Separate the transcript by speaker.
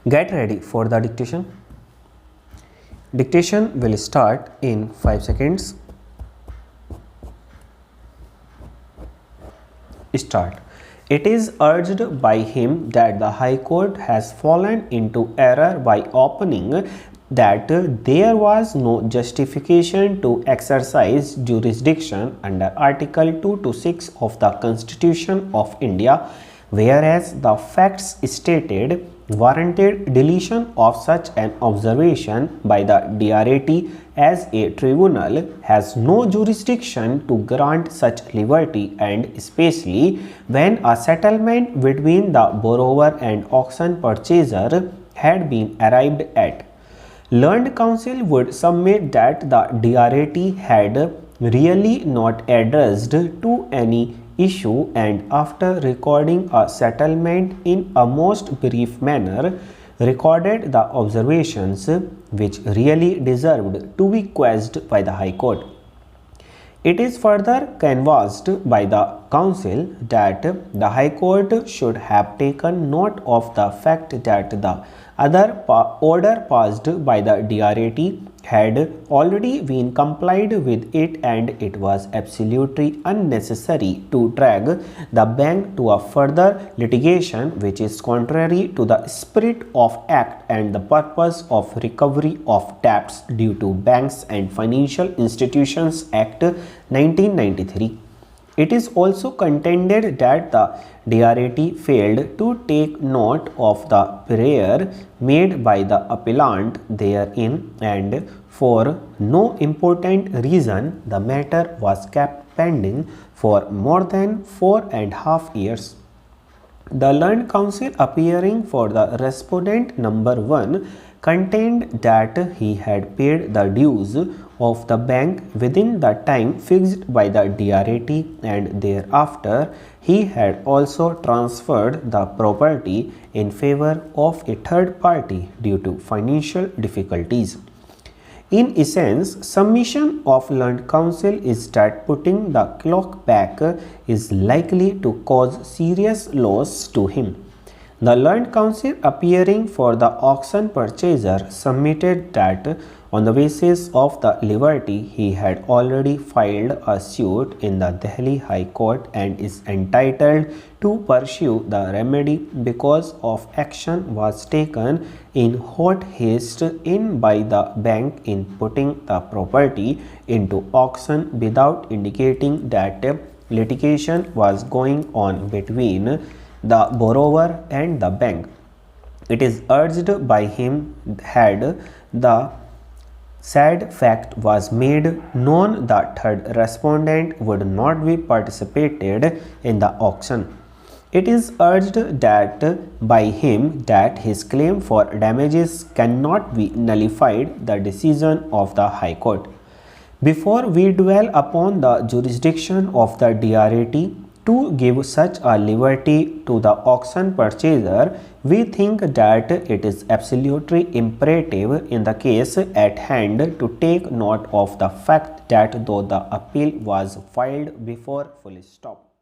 Speaker 1: Get ready for the dictation. Dictation will start in 5 seconds. Start. It is urged by him that the High Court has fallen into error by opining that there was no justification to exercise jurisdiction under Article 2 to 6 of the Constitution of India, whereas the facts stated warranted deletion of such an observation by the DRAT, as a tribunal has no jurisdiction to grant such liberty, and especially when a settlement between the borrower and auction purchaser had been arrived at. Learned counsel would submit that the DRAT had really not addressed to any issue, and after recording a settlement in a most brief manner, recorded the observations which really deserved to be quashed by the High Court. It is further canvassed by the counsel that the High Court should have taken note of the fact that the other order passed by the DRAT had already been complied with it, and it was absolutely unnecessary to drag the bank to a further litigation which is contrary to the spirit of Act and the purpose of recovery of debts due to Banks and Financial Institutions Act 1993. It is also contended that the DRAT failed to take note of the prayer made by the appellant therein, and for no important reason the matter was kept pending for more than 4.5 years. The learned counsel appearing for the respondent number 1 contended that he had paid the dues of the bank within the time fixed by the DRAT, and thereafter he had also transferred the property in favor of a third party due to financial difficulties. In essence, submission of learned counsel is that putting the clock back is likely to cause serious loss to him. The learned counsel appearing for the auction purchaser submitted that on the basis of the liberty he had already filed a suit in the Delhi High Court and is entitled to pursue the remedy because of action was taken in hot haste in by the bank in putting the property into auction without indicating that litigation was going on between the borrower and the bank. It is urged by him had the said fact was made known, the third respondent would not be participated in the auction. It is urged that by him that his claim for damages cannot be nullified the decision of the High Court. Before we dwell upon the jurisdiction of the DRAT to give such a liberty to the auction purchaser, we think that it is absolutely imperative in the case at hand to take note of the fact that though the appeal was filed before full stop.